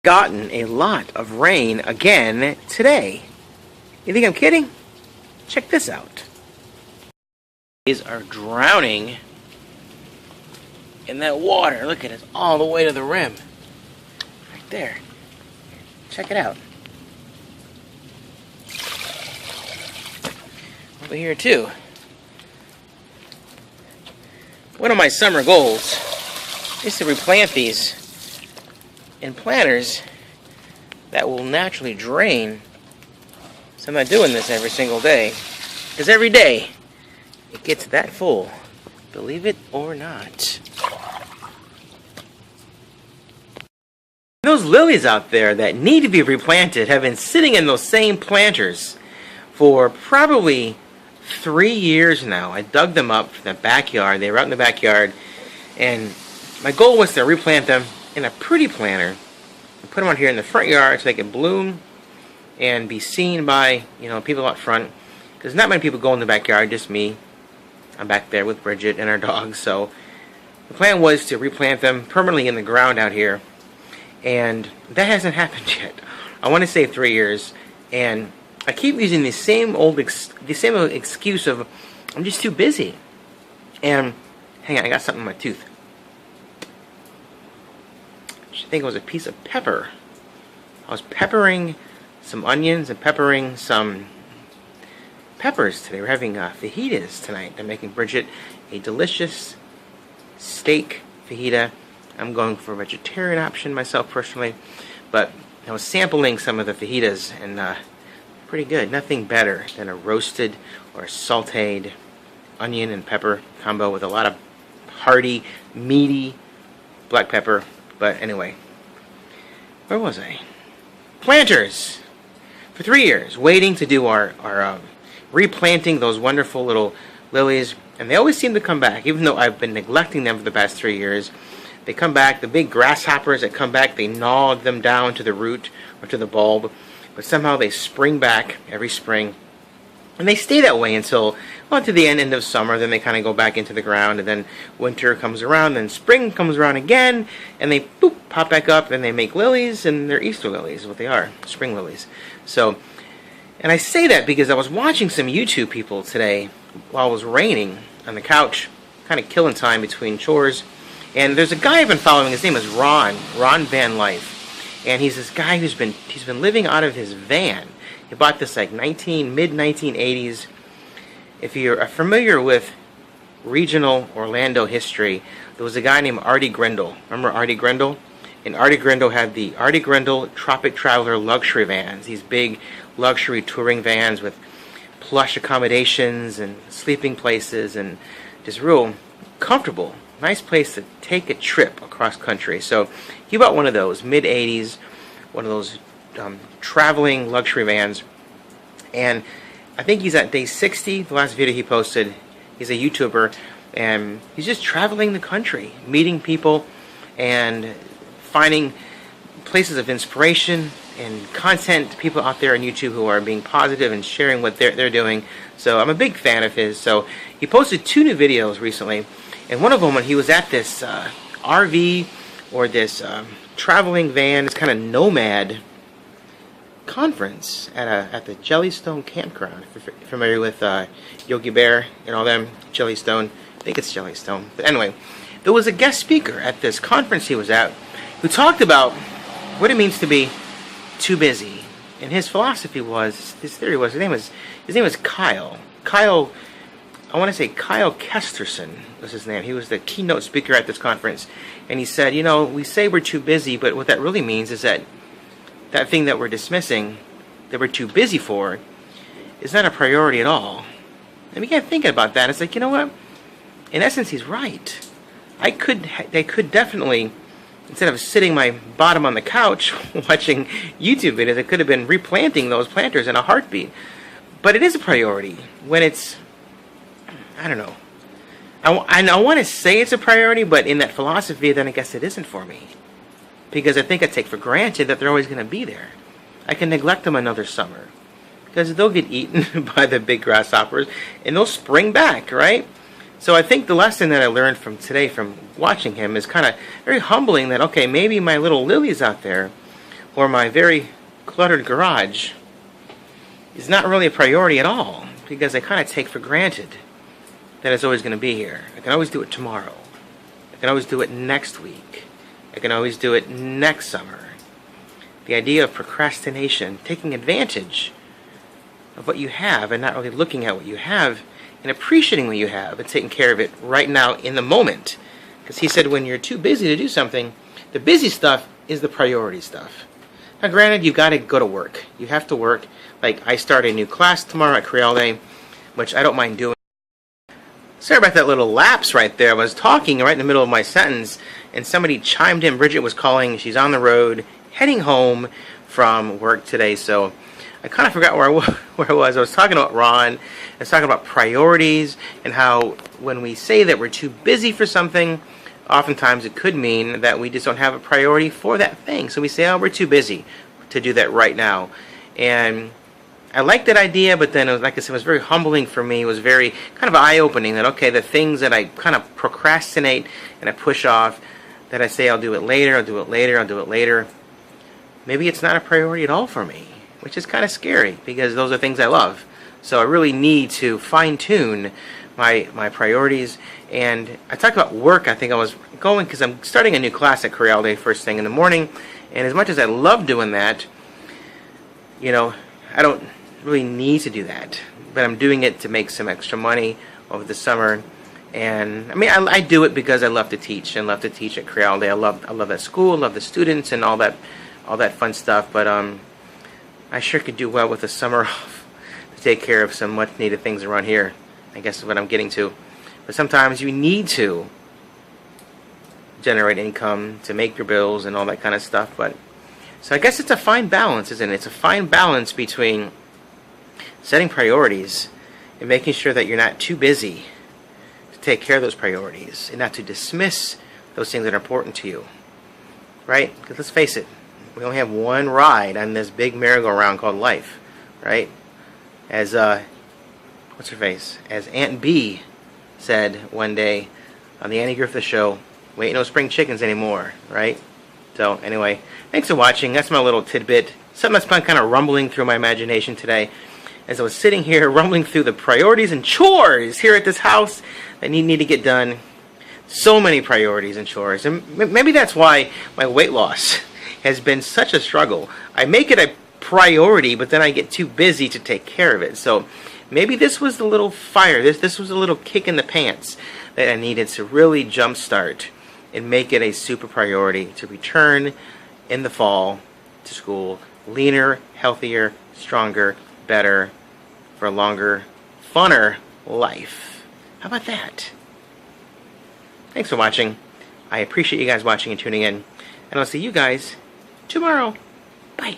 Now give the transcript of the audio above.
Gotten a lot of rain again today. You think I'm kidding? Check this out. These are drowning in that water. Look at it, all the way to the rim. Right there. Check it out. Over here too. One of my summer goals is to replant these in planters that will naturally drain. So I'm not doing this every single day, because every day it gets that full, believe it or not. Those lilies out there that need to be replanted have been sitting in those same planters for probably 3 years now. I dug them up from the backyard. They were out in the backyard, and my goal was to replant them in a pretty planter and put them out here in the front yard so they can bloom and be seen by, people out front, because not many people go in the backyard, just me. I'm back there with Bridget and our dogs. So the plan was to replant them permanently in the ground out here, and that hasn't happened yet. I want to say 3 years, and I keep using the same old excuse of I'm just too busy. And hang on, I got something in my tooth. I think it was a piece of pepper. I was peppering some onions and peppering some peppers today. We're having fajitas tonight. I'm making Bridget a delicious steak fajita. I'm going for a vegetarian option myself personally, but I was sampling some of the fajitas, and pretty good. Nothing better than a roasted or sauteed onion and pepper combo with a lot of hearty, meaty black pepper. But anyway, where was I? Planters! For 3 years, waiting to do our replanting those wonderful little lilies, and they always seem to come back, even though I've been neglecting them for the past 3 years. They come back. The big grasshoppers that come back, they gnaw them down to the root or to the bulb, but somehow they spring back every spring. And they stay that way until, to the end of summer. Then they kind of go back into the ground, and then winter comes around, then spring comes around again, and they pop back up, and they make lilies, and they're Easter lilies is what they are, spring lilies. So, and I say that because I was watching some YouTube people today while it was raining on the couch, kind of killing time between chores. And there's a guy I've been following. His name is Ron Van Life, and he's this guy he's been living out of his van. He bought this like mid-1980s. If you're familiar with regional Orlando history, there was a guy named Artie Grindle. Remember Artie Grindle? And Artie Grindle had the Artie Grindle Tropic Traveler luxury vans. These big luxury touring vans with plush accommodations and sleeping places and just real comfortable. Nice place to take a trip across country. So he bought one of those, mid-80s, one of those traveling luxury vans, and I think he's at day 60. The last video he posted, he's a YouTuber, and he's just traveling the country, meeting people, and finding places of inspiration and content, people out there on YouTube who are being positive and sharing what they're doing. So I'm a big fan of his. So he posted 2 new videos recently, and one of them when he was at this RV or this traveling van, this kind of nomad conference at the Jellystone campground. If you're familiar with Yogi Bear and all them, Jellystone, I think it's Jellystone. But anyway, there was a guest speaker at this conference he was at who talked about what it means to be too busy. And his philosophy was, his theory was, his name was Kyle. I want to say Kyle Kesterson was his name. He was the keynote speaker at this conference. And he said, we say we're too busy, but what that really means is that thing that we're dismissing, that we're too busy for, is not a priority at all. And we can't think about that. It's like, you know what? In essence, he's right. They could definitely, instead of sitting my bottom on the couch watching YouTube videos, I could have been replanting those planters in a heartbeat. But it is a priority when it's, I don't know. I want to say it's a priority, but in that philosophy, then I guess it isn't for me. Because I think I take for granted that they're always going to be there. I can neglect them another summer, because they'll get eaten by the big grasshoppers, and they'll spring back, right? So I think the lesson that I learned from today, from watching him, is kind of very humbling that, okay, maybe my little lilies out there or my very cluttered garage is not really a priority at all, because I kind of take for granted that it's always going to be here. I can always do it tomorrow. I can always do it next week. I can always do it next summer. The idea of procrastination, taking advantage of what you have and not really looking at what you have and appreciating what you have and taking care of it right now in the moment. Because he said when you're too busy to do something, the busy stuff is the priority stuff. Now granted, you've got to go to work. You have to work. Like I start a new class tomorrow at Creole, which I don't mind doing. Sorry about that little lapse right there. I was talking right in the middle of my sentence and somebody chimed in. Bridget was calling. She's on the road, heading home from work today. So I kind of forgot where I was. I was talking about Ron. I was talking about priorities and how when we say that we're too busy for something, oftentimes it could mean that we just don't have a priority for that thing. So we say, oh, we're too busy to do that right now. And I like that idea, but then, like I said, it was very humbling for me. It was very kind of eye-opening that, okay, the things that I kind of procrastinate and I push off, that I say I'll do it later, I'll do it later, I'll do it later, maybe it's not a priority at all for me, which is kind of scary because those are things I love. So I really need to fine-tune my priorities. And I talked about work. I think I was going because I'm starting a new class at Creole Day first thing in the morning. And as much as I love doing that, you know, I don't really need to do that. But I'm doing it to make some extra money over the summer. And I mean, I do it because I love to teach and love to teach at Creole Day. I love that school, love the students and all that fun stuff. But I sure could do well with the summer off to take care of some much needed things around here. I guess is what I'm getting to. But sometimes you need to generate income to make your bills and all that kind of stuff. But so I guess it's a fine balance, isn't it? It's a fine balance between setting priorities and making sure that you're not too busy to take care of those priorities and not to dismiss those things that are important to you. Right? Because let's face it, we only have one ride on this big merry-go-round called life. Right? As what's her face? As Aunt B said one day on the Andy Griffith Show, we ain't no spring chickens anymore, right? So anyway, thanks for watching. That's my little tidbit. Something that's been kind of rumbling through my imagination today as I was sitting here rumbling through the priorities and chores here at this house that need to get done. So many priorities and chores. And maybe that's why my weight loss has been such a struggle. I make it a priority, but then I get too busy to take care of it. So maybe this was the little fire, this was a little kick in the pants that I needed to really jumpstart and make it a super priority to return in the fall to school leaner, healthier, stronger, better, for a longer, funner life. How about that? Thanks for watching. I appreciate you guys watching and tuning in. And I'll see you guys tomorrow. Bye.